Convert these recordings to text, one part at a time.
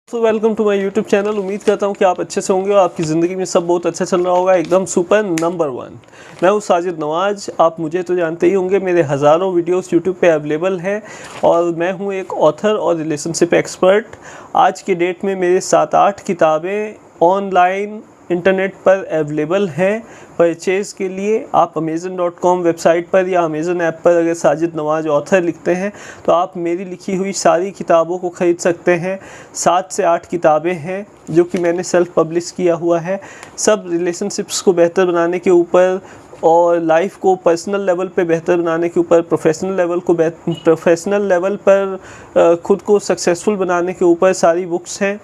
तो welcome to my YouTube channel. उम्मीद करता हूँ कि आप अच्छे से होंगे और आपकी ज़िंदगी में सब बहुत अच्छा चल रहा होगा, एकदम सुपर नंबर 1। मैं हूँ साजिद नवाज। आप मुझे तो जानते ही होंगे, मेरे हज़ारों वीडियोस यूट्यूब पे अवेलेबल हैं और मैं हूँ एक ऑथर और रिलेशनशिप एक्सपर्ट। आज के डेट में मेरे 7-8 किताबें ऑनलाइन इंटरनेट पर अवेलेबल हैं परचेज़ के लिए। आप amazon.com वेबसाइट पर या अमेज़न ऐप पर अगर साजिद नवाज ऑथर लिखते हैं तो आप मेरी लिखी हुई सारी किताबों को ख़रीद सकते हैं। 7 से 8 किताबें हैं जो कि मैंने सेल्फ़ पब्लिश किया हुआ है। सब रिलेशनशिप्स को बेहतर बनाने के ऊपर और लाइफ को पर्सनल लेवल पे बेहतर बनाने के ऊपर, प्रोफेशनल लेवल पर ख़ुद को सक्सेसफुल बनाने के ऊपर सारी बुक्स हैं।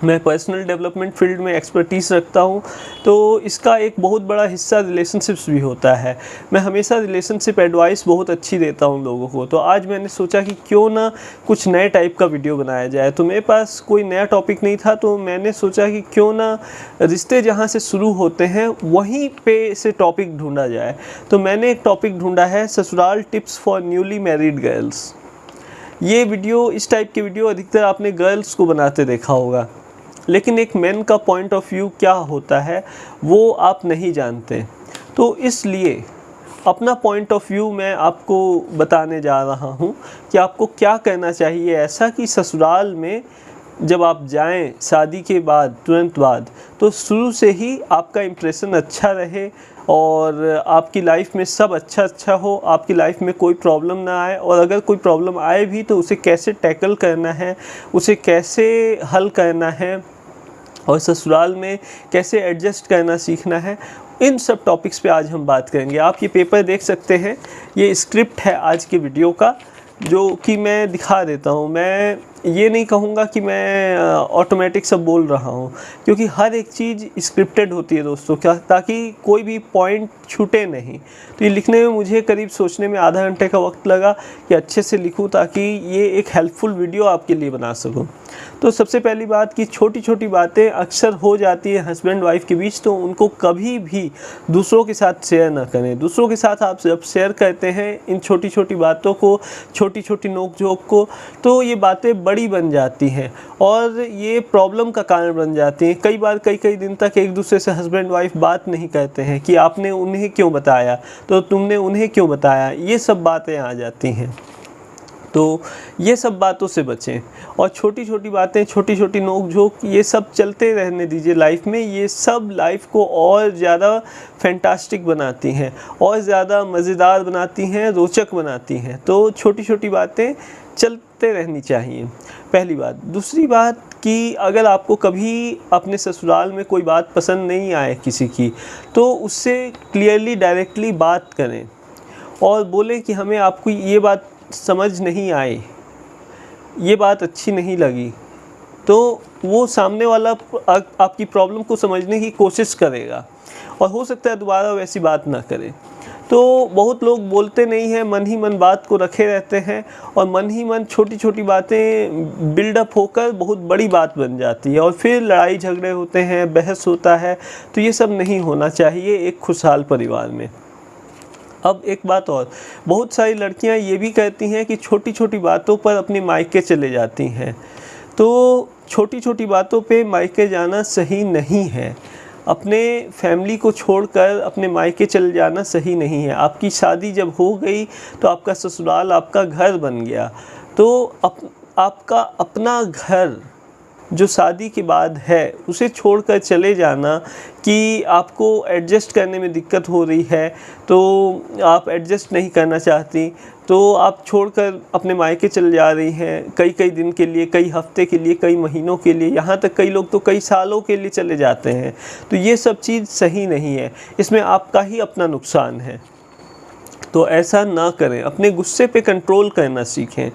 मैं पर्सनल डेवलपमेंट फील्ड में एक्सपर्टीज़ रखता हूँ, तो इसका एक बहुत बड़ा हिस्सा रिलेशनशिप्स भी होता है। मैं हमेशा रिलेशनशिप एडवाइस बहुत अच्छी देता हूँ लोगों को। तो आज मैंने सोचा कि क्यों ना कुछ नए टाइप का वीडियो बनाया जाए। तो मेरे पास कोई नया टॉपिक नहीं था, तो मैंने सोचा कि क्यों ना रिश्ते जहाँ से शुरू होते हैं वहीं पे से टॉपिक ढूँढा जाए। तो मैंने एक टॉपिक ढूँढा है, ससुराल tips for newly married girls. ये वीडियो, इस टाइप के वीडियो अधिकतर आपने गर्ल्स को बनाते देखा होगा, लेकिन एक मैन का पॉइंट ऑफ व्यू क्या होता है वो आप नहीं जानते। तो इसलिए अपना पॉइंट ऑफ व्यू मैं आपको बताने जा रहा हूँ कि आपको क्या करना चाहिए ऐसा कि ससुराल में जब आप जाएं शादी के बाद, तुरंत बाद, तो शुरू से ही आपका इम्प्रेशन अच्छा रहे और आपकी लाइफ में सब अच्छा हो, आपकी लाइफ में कोई प्रॉब्लम ना आए। और अगर कोई प्रॉब्लम आए भी तो उसे कैसे टैकल करना है, उसे कैसे हल करना है और ससुराल में कैसे एडजस्ट करना सीखना है, इन सब टॉपिक्स पे आज हम बात करेंगे। आप ये पेपर देख सकते हैं, ये स्क्रिप्ट है आज के वीडियो का जो कि मैं दिखा देता हूँ। मैं ये नहीं कहूँगा कि मैं ऑटोमेटिक सब बोल रहा हूँ, क्योंकि हर एक चीज़ स्क्रिप्टेड होती है दोस्तों, क्या ताकि कोई भी पॉइंट छूटे नहीं। तो ये लिखने में मुझे करीब सोचने में आधा घंटे का वक्त लगा कि अच्छे से लिखूँ ताकि ये एक हेल्पफुल वीडियो आपके लिए बना सकूँ। तो सबसे पहली बात कि छोटी छोटी बातें अक्सर हो जाती है हस्बैंड वाइफ के बीच, तो उनको कभी भी दूसरों के साथ शेयर ना करें। दूसरों के साथ आप जब शेयर करते हैं इन छोटी छोटी बातों को, छोटी छोटी नोक झोंक को, तो ये बातें बड़ी बन जाती हैं और ये प्रॉब्लम का कारण बन जाती हैं। कई बार कई दिन तक एक दूसरे से हस्बैंड वाइफ बात नहीं करते हैं कि आपने उन्हें क्यों बताया, तो तुमने उन्हें क्यों बताया, ये सब बातें आ जाती हैं। तो ये सब बातों से बचें और छोटी छोटी बातें, छोटी छोटी नोक झोंक, ये सब चलते रहने दीजिए लाइफ में। ये सब लाइफ को और ज़्यादा फैंटास्टिक बनाती हैं और ज़्यादा मज़ेदार बनाती हैं, रोचक बनाती हैं। तो छोटी छोटी बातें चलते रहनी चाहिए, पहली बात। दूसरी बात कि अगर आपको कभी अपने ससुराल में कोई बात पसंद नहीं आए किसी की, तो उससे क्लियरली डायरेक्टली बात करें और बोलें कि हमें आपको ये बात समझ नहीं आई, ये बात अच्छी नहीं लगी। तो वो सामने वाला आपकी प्रॉब्लम को समझने की कोशिश करेगा और हो सकता है दोबारा वैसी बात ना करे। तो बहुत लोग बोलते नहीं हैं, मन ही मन बात को रखे रहते हैं और मन ही मन छोटी छोटी बातें बिल्डअप होकर बहुत बड़ी बात बन जाती है और फिर लड़ाई झगड़े होते हैं, बहस होता है। तो ये सब नहीं होना चाहिए एक खुशहाल परिवार में। अब एक बात और, बहुत सारी लड़कियां ये भी कहती हैं कि छोटी छोटी बातों पर अपने मायके चले जाती हैं। तो छोटी छोटी बातों पे मायके जाना सही नहीं है। अपने फैमिली को छोड़कर अपने मायके चले जाना सही नहीं है। आपकी शादी जब हो गई तो आपका ससुराल आपका घर बन गया। तो आपका अपना घर जो शादी के बाद है उसे छोड़कर चले जाना कि आपको एडजस्ट करने में दिक्कत हो रही है, तो आप एडजस्ट नहीं करना चाहती, तो आप छोड़कर अपने मायके चले जा रही हैं कई दिन के लिए, कई हफ्ते के लिए, कई महीनों के लिए, यहाँ तक कई लोग तो कई सालों के लिए चले जाते हैं। तो ये सब चीज़ सही नहीं है, इसमें आपका ही अपना नुकसान है। तो ऐसा ना करें, अपने गुस्से पे कंट्रोल करना सीखें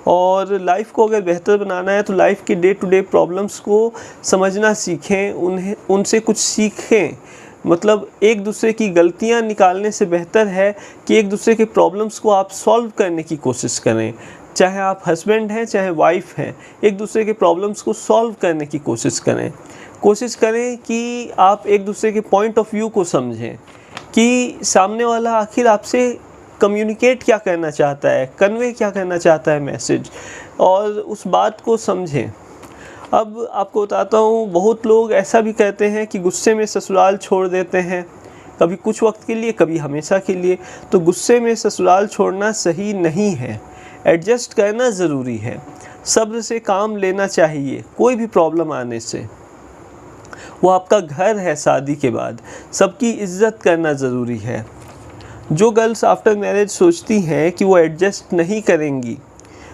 और लाइफ को अगर बेहतर बनाना है तो लाइफ की डे टू डे प्रॉब्लम्स को समझना सीखें, उनसे कुछ सीखें। मतलब एक दूसरे की गलतियां निकालने से बेहतर है कि एक दूसरे के प्रॉब्लम्स को आप सॉल्व करने की कोशिश करें। चाहे आप हस्बैंड हैं चाहे वाइफ हैं, एक दूसरे के प्रॉब्लम्स को सॉल्व करने की कोशिश करें। कोशिश करें कि आप एक दूसरे के पॉइंट ऑफ व्यू को समझें कि सामने वाला आखिर आपसे कम्युनिकेट क्या करना चाहता है, कन्वे क्या करना चाहता है मैसेज, और उस बात को समझें। अब आपको बताता हूँ, बहुत लोग ऐसा भी कहते हैं कि गुस्से में ससुराल छोड़ देते हैं, कभी कुछ वक्त के लिए, कभी हमेशा के लिए। तो गुस्से में ससुराल छोड़ना सही नहीं है, एडजस्ट करना ज़रूरी है, सब्र से काम लेना चाहिए। कोई भी प्रॉब्लम आने से, वो आपका घर है, शादी के बाद सबकी इज्जत करना ज़रूरी है। जो गर्ल्स आफ्टर मैरिज सोचती हैं कि वो एडजस्ट नहीं करेंगी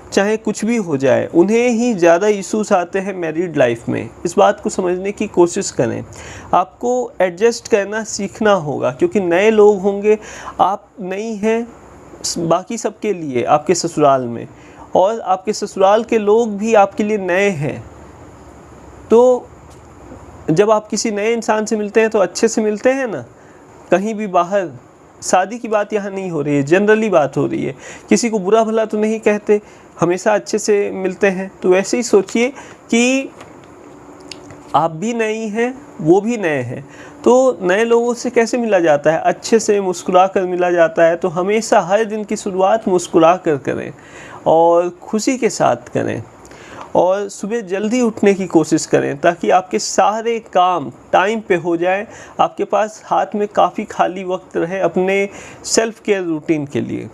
चाहे कुछ भी हो जाए, उन्हें ही ज़्यादा इश्यूज आते हैं मैरिड लाइफ में। इस बात को समझने की कोशिश करें। आपको एडजस्ट करना सीखना होगा, क्योंकि नए लोग होंगे, आप नई हैं बाकी सबके लिए आपके ससुराल में, और आपके ससुराल के लोग भी आपके लिए नए हैं। तो जब आप किसी नए इंसान से मिलते हैं तो अच्छे से मिलते हैं ना, कहीं भी बाहर। शादी की बात यहाँ नहीं हो रही है, जनरली बात हो रही है। किसी को बुरा भला तो नहीं कहते, हमेशा अच्छे से मिलते हैं। तो वैसे ही सोचिए कि आप भी नई हैं, वो भी नए हैं, तो नए लोगों से कैसे मिला जाता है? अच्छे से मुस्कुरा कर मिला जाता है। तो हमेशा हर दिन की शुरुआत मुस्कुरा कर करें और खुशी के साथ करें, और सुबह जल्दी उठने की कोशिश करें ताकि आपके सारे काम टाइम पे हो जाएं, आपके पास हाथ में काफ़ी खाली वक्त रहे अपने सेल्फ केयर रूटीन के लिए।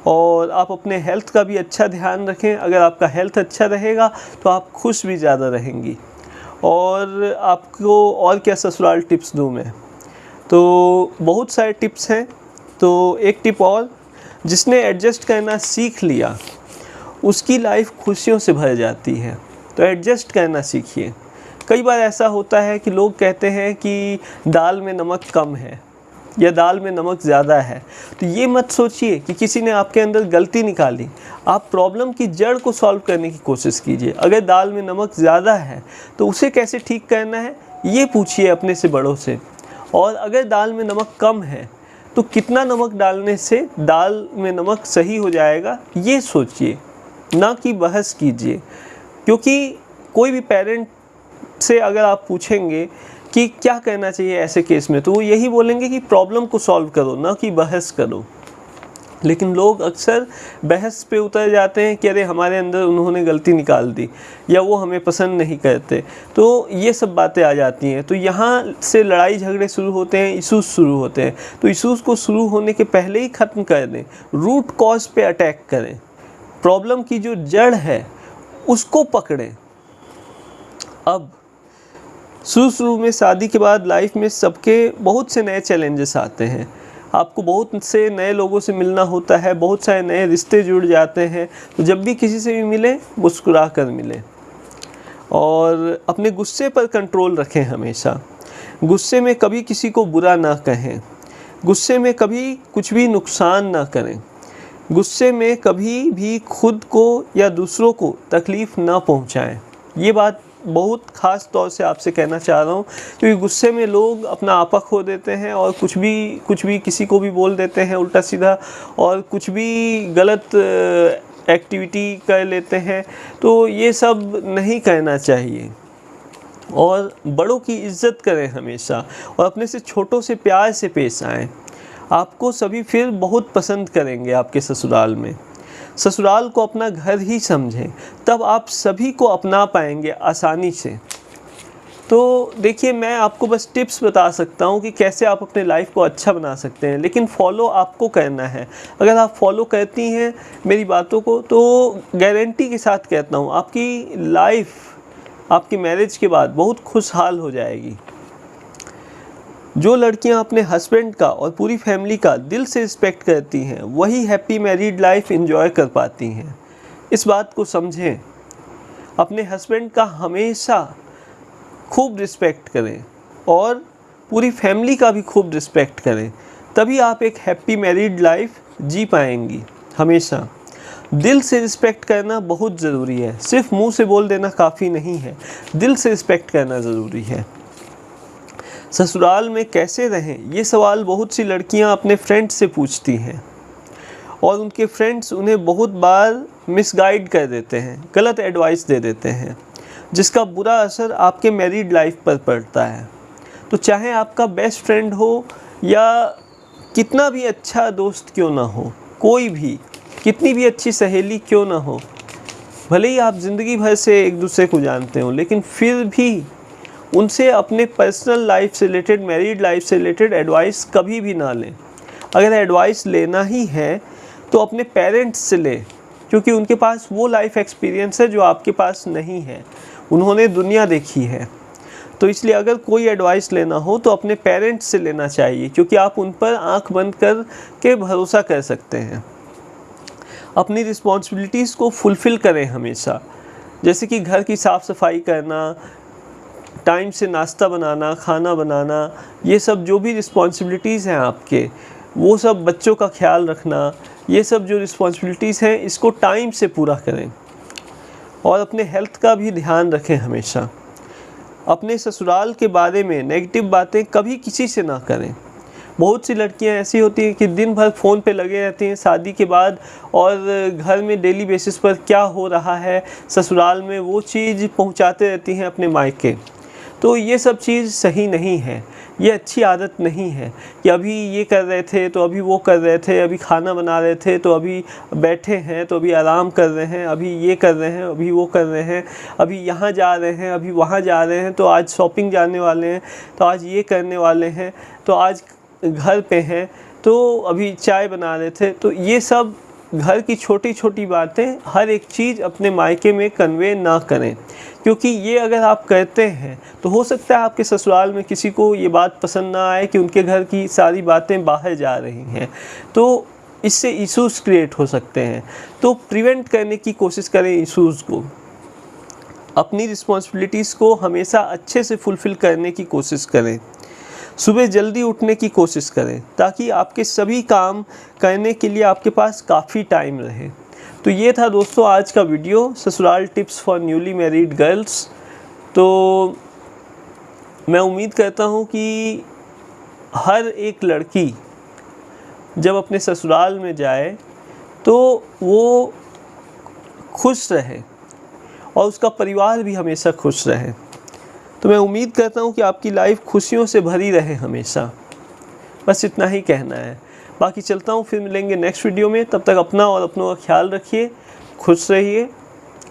और आप अपने हेल्थ का भी अच्छा ध्यान रखें। अगर आपका हेल्थ अच्छा रहेगा तो आप खुश भी ज़्यादा रहेंगी। और आपको और क्या ससुराल टिप्स दूँ मैं? तो बहुत सारे टिप्स हैं। तो एक टिप और, जिसने एडजस्ट करना सीख लिया उसकी लाइफ खुशियों से भर जाती है। तो एडजस्ट करना सीखिए। कई बार ऐसा होता है कि लोग कहते हैं कि दाल में नमक कम है या दाल में नमक ज़्यादा है। तो ये मत सोचिए कि किसी ने आपके अंदर गलती निकाली। आप प्रॉब्लम की जड़ को सॉल्व करने की कोशिश कीजिए। अगर दाल में नमक ज़्यादा है तो उसे कैसे ठीक करना है, ये पूछिए अपने से बड़ों से। और अगर दाल में नमक कम है तो कितना नमक डालने से दाल में नमक सही हो जाएगा, ये सोचिए, ना कि बहस कीजिए। क्योंकि कोई भी पेरेंट से अगर आप पूछेंगे कि क्या करना चाहिए ऐसे केस में, तो वो यही बोलेंगे कि प्रॉब्लम को सॉल्व करो, ना कि बहस करो। लेकिन लोग अक्सर बहस पे उतर जाते हैं कि अरे हमारे अंदर उन्होंने गलती निकाल दी, या वो हमें पसंद नहीं करते। तो ये सब बातें आ जाती हैं। तो यहाँ से लड़ाई झगड़े शुरू होते हैं, इश्यूज़ शुरू होते हैं। तो इश्यूज़ को शुरू होने के पहले ही ख़त्म कर दें, रूट कॉज पे अटैक करें, प्रॉब्लम की जो जड़ है उसको पकड़ें। अब शुरू में शादी के बाद लाइफ में सबके बहुत से नए चैलेंजेस आते हैं। आपको बहुत से नए लोगों से मिलना होता है, बहुत सारे नए रिश्ते जुड़ जाते हैं। तो जब भी किसी से भी मिलें, मुस्कुरा कर मिलें, और अपने गुस्से पर कंट्रोल रखें हमेशा। गुस्से में कभी किसी को बुरा ना कहें, गुस्से में कभी कुछ भी नुकसान ना करें, गुस्से में कभी भी खुद को या दूसरों को तकलीफ़ ना पहुंचाएं। ये बात बहुत ख़ास तौर से आपसे कहना चाह रहा हूँ, क्योंकि गुस्से में लोग अपना आपा खो देते हैं और कुछ भी किसी को भी बोल देते हैं उल्टा सीधा, और कुछ भी गलत एक्टिविटी कर लेते हैं। तो ये सब नहीं करना चाहिए। और बड़ों की इज़्ज़त करें हमेशा, और अपने से छोटों से प्यार से पेश आएँ। आपको सभी फिर बहुत पसंद करेंगे आपके ससुराल में। ससुराल को अपना घर ही समझें, तब आप सभी को अपना पाएंगे आसानी से। तो देखिए, मैं आपको बस टिप्स बता सकता हूँ कि कैसे आप अपने लाइफ को अच्छा बना सकते हैं, लेकिन फॉलो आपको करना है। अगर आप फॉलो करती हैं मेरी बातों को, तो गारंटी के साथ कहता हूँ आपकी लाइफ आपकी मैरिज के बाद बहुत खुशहाल हो जाएगी। जो लड़कियां अपने हस्बैंड का और पूरी फैमिली का दिल से रिस्पेक्ट करती हैं, वही हैप्पी मैरिड लाइफ एंजॉय कर पाती हैं। इस बात को समझें। अपने हस्बैंड का हमेशा खूब रिस्पेक्ट करें और पूरी फैमिली का भी खूब रिस्पेक्ट करें, तभी आप एक हैप्पी मैरिड लाइफ जी पाएंगी। हमेशा दिल से रिस्पेक्ट करना बहुत ज़रूरी है। सिर्फ मुंह से बोल देना काफ़ी नहीं है, दिल से रिस्पेक्ट करना ज़रूरी है। ससुराल में कैसे रहें, ये सवाल बहुत सी लड़कियां अपने फ्रेंड्स से पूछती हैं, और उनके फ्रेंड्स उन्हें बहुत बार मिसगाइड कर देते हैं, गलत एडवाइस दे देते हैं, जिसका बुरा असर आपके मैरिड लाइफ पर पड़ता है। तो चाहे आपका बेस्ट फ्रेंड हो या कितना भी अच्छा दोस्त क्यों ना हो, कोई भी कितनी भी अच्छी सहेली क्यों ना हो, भले ही आप ज़िंदगी भर से एक दूसरे को जानते हो, लेकिन फिर भी उनसे अपने पर्सनल लाइफ से रिलेटेड, मैरिड लाइफ से रिलेटेड एडवाइस कभी भी ना लें। अगर एडवाइस लेना ही है तो अपने पेरेंट्स से लें, क्योंकि उनके पास वो लाइफ एक्सपीरियंस है जो आपके पास नहीं है, उन्होंने दुनिया देखी है। तो इसलिए अगर कोई एडवाइस लेना हो तो अपने पेरेंट्स से लेना चाहिए, क्योंकि आप उन पर आंख बंद कर के भरोसा कर सकते हैं। अपनी रिस्पॉन्सिबिलिटीज़ को फुलफ़िल करें हमेशा, जैसे कि घर की साफ़ सफाई करना, टाइम से नाश्ता बनाना, खाना बनाना, ये सब जो भी रिस्पॉन्सिबिलिटीज़ हैं आपके, वो सब, बच्चों का ख्याल रखना, ये सब जो रिस्पॉन्सिबिलिटीज़ हैं इसको टाइम से पूरा करें। और अपने हेल्थ का भी ध्यान रखें हमेशा। अपने ससुराल के बारे में नेगेटिव बातें कभी किसी से ना करें। बहुत सी लड़कियां ऐसी होती हैं कि दिन भर फ़ोन पे लगे रहती हैं शादी के बाद, और घर में डेली बेसिस पर क्या हो रहा है ससुराल में वो चीज़ पहुंचाते रहती हैं अपने मायके। तो ये सब चीज़ सही नहीं है, ये अच्छी आदत नहीं है कि अभी ये कर रहे थे तो अभी वो कर रहे थे, अभी खाना बना रहे थे तो अभी बैठे हैं तो अभी आराम कर रहे हैं, अभी ये कर रहे हैं, अभी वो कर रहे हैं, अभी यहाँ जा रहे हैं, अभी वहाँ जा रहे हैं, तो आज शॉपिंग जाने वाले हैं, तो आज ये करने वाले हैं, तो आज घर पे हैं, तो अभी चाय बना रहे थे। तो ये सब घर की छोटी छोटी बातें हर एक चीज़ अपने मायके में कन्वे ना करें, क्योंकि ये अगर आप कहते हैं तो हो सकता है आपके ससुराल में किसी को ये बात पसंद ना आए कि उनके घर की सारी बातें बाहर जा रही हैं, तो इससे इश्यूज़ क्रिएट हो सकते हैं। तो प्रिवेंट करने की कोशिश करें इश्यूज़ को। अपनी रिस्पॉन्सिबिलिटीज़ को हमेशा अच्छे से फुलफ़िल करने की कोशिश करें। सुबह जल्दी उठने की कोशिश करें ताकि आपके सभी काम करने के लिए आपके पास काफ़ी टाइम रहे। तो ये था दोस्तों आज का वीडियो, ससुराल tips for newly married girls. तो मैं उम्मीद करता हूँ कि हर एक लड़की जब अपने ससुराल में जाए तो वो खुश रहे और उसका परिवार भी हमेशा खुश रहे। तो मैं उम्मीद करता हूँ कि आपकी लाइफ खुशियों से भरी रहे हमेशा। बस इतना ही कहना है, बाकी चलता हूँ, फिर मिलेंगे नेक्स्ट वीडियो में। तब तक अपना और अपनों का ख्याल रखिए, खुश रहिए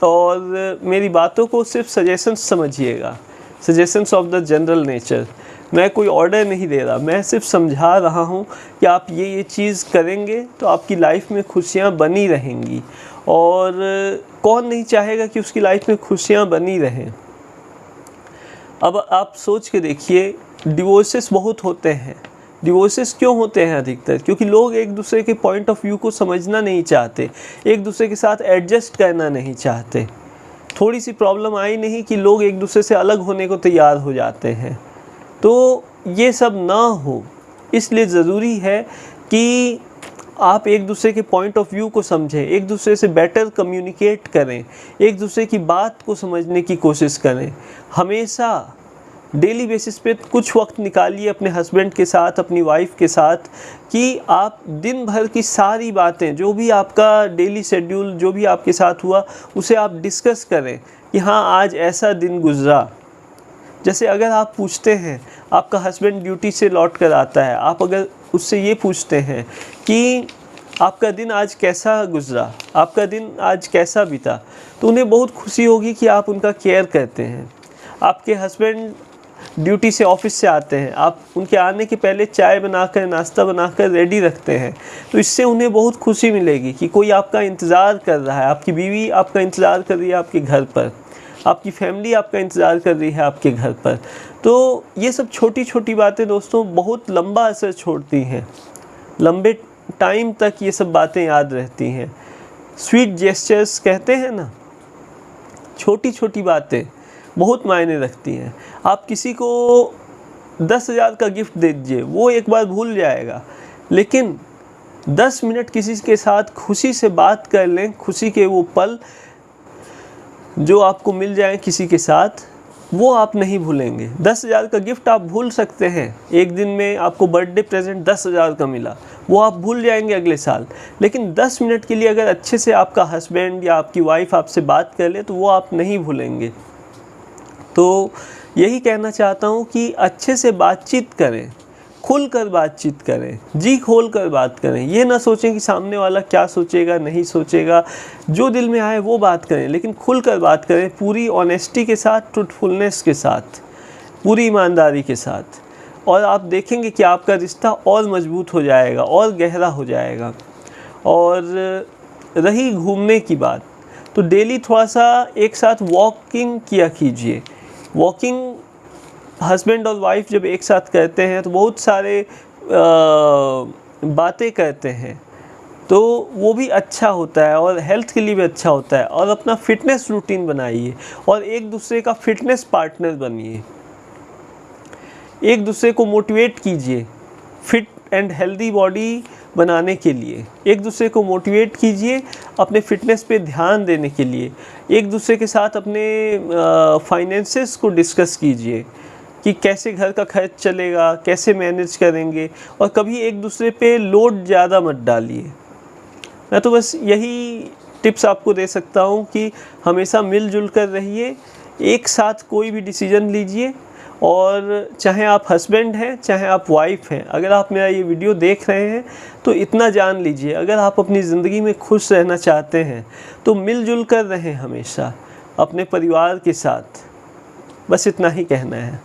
और मेरी बातों को सिर्फ सजेशंस समझिएगा, suggestions of the general nature. मैं कोई ऑर्डर नहीं दे रहा, मैं सिर्फ समझा रहा हूँ कि आप ये चीज़ करेंगे तो आपकी लाइफ में खुशियाँ बनी रहेंगी। और कौन नहीं चाहेगा कि उसकी लाइफ में खुशियाँ बनी रहें। अब आप सोच के देखिए, डिवोर्सेस बहुत होते हैं। डिवोर्सेस क्यों होते हैं अधिकतर? क्योंकि लोग एक दूसरे के पॉइंट ऑफ व्यू को समझना नहीं चाहते, एक दूसरे के साथ एडजस्ट करना नहीं चाहते। थोड़ी सी प्रॉब्लम आई नहीं कि लोग एक दूसरे से अलग होने को तैयार हो जाते हैं। तो ये सब ना हो, इसलिए ज़रूरी है कि आप एक दूसरे के पॉइंट ऑफ व्यू को समझें, एक दूसरे से बेटर कम्युनिकेट करें, एक दूसरे की बात को समझने की कोशिश करें। हमेशा डेली बेसिस पे कुछ वक्त निकालिए अपने हस्बैंड के साथ, अपनी वाइफ के साथ, कि आप दिन भर की सारी बातें, जो भी आपका डेली शेड्यूल जो भी आपके साथ हुआ, उसे आप डिस्कस करें कि हाँ आज ऐसा दिन गुजरा। जैसे अगर आप पूछते हैं, आपका हस्बैंड ड्यूटी से लौट कर आता है, आप अगर उससे ये पूछते हैं कि आपका दिन आज कैसा गुजरा, आपका दिन आज कैसा बीता, तो उन्हें बहुत खुशी होगी कि आप उनका केयर करते हैं। आपके हस्बैंड ड्यूटी से, ऑफिस से आते हैं, आप उनके आने के पहले चाय बनाकर, नाश्ता बनाकर रेडी रखते हैं, तो इससे उन्हें बहुत खुशी मिलेगी कि कोई आपका इंतज़ार कर रहा है, आपकी बीवी आपका इंतज़ार कर रही है आपके घर पर, आपकी फैमिली आपका इंतज़ार कर रही है आपके घर पर। तो ये सब छोटी छोटी बातें दोस्तों बहुत लंबा असर छोड़ती हैं, लंबे टाइम तक ये सब बातें याद रहती हैं। स्वीट जेस्चर्स कहते हैं ना, छोटी छोटी बातें बहुत मायने रखती हैं। आप किसी को 10,000 का गिफ्ट दे दीजिए, वो एक बार भूल जाएगा, लेकिन 10 मिनट किसी के साथ खुशी से बात कर लें, खुशी के वो पल जो आपको मिल जाए किसी के साथ, वो आप नहीं भूलेंगे। 10,000 का गिफ्ट आप भूल सकते हैं, एक दिन में आपको बर्थडे प्रेजेंट 10,000 का मिला, वो आप भूल जाएंगे अगले साल, लेकिन 10 मिनट के लिए अगर अच्छे से आपका हस्बैंड या आपकी वाइफ आपसे बात कर ले तो वो आप नहीं भूलेंगे। तो यही कहना चाहता हूँ कि अच्छे से बातचीत करें, खुलकर बातचीत करें, जी खोल कर बात करें। ये ना सोचें कि सामने वाला क्या सोचेगा नहीं सोचेगा, जो दिल में आए वो बात करें, लेकिन खुलकर बात करें, पूरी ऑनेस्टी के साथ, ट्रूथफुलनेस के साथ, पूरी ईमानदारी के साथ। और आप देखेंगे कि आपका रिश्ता और मजबूत हो जाएगा और गहरा हो जाएगा। और रही घूमने की बात, तो डेली थोड़ा सा एक साथ वॉकिंग किया कीजिए। वॉकिंग हस्बैंड और वाइफ जब एक साथ करते हैं तो बहुत सारे बातें करते हैं, तो वो भी अच्छा होता है और हेल्थ के लिए भी अच्छा होता है। और अपना फिटनेस रूटीन बनाइए और एक दूसरे का फिटनेस पार्टनर बनिए, एक दूसरे को मोटिवेट कीजिए फिट एंड हेल्दी बॉडी बनाने के लिए। एक दूसरे को मोटिवेट कीजिए अपने फिटनेस पे ध्यान देने के लिए। एक दूसरे के साथ अपने फाइनेंसेस को डिस्कस कीजिए कि कैसे घर का खर्च चलेगा, कैसे मैनेज करेंगे। और कभी एक दूसरे पे लोड ज़्यादा मत डालिए। मैं तो बस यही टिप्स आपको दे सकता हूँ कि हमेशा मिलजुल कर रहिए, एक साथ कोई भी डिसीजन लीजिए। और चाहे आप हस्बैंड हैं चाहे आप वाइफ हैं, अगर आप मेरा ये वीडियो देख रहे हैं तो इतना जान लीजिए, अगर आप अपनी ज़िंदगी में खुश रहना चाहते हैं तो मिलजुल कर रहें हमेशा अपने परिवार के साथ। बस इतना ही कहना है।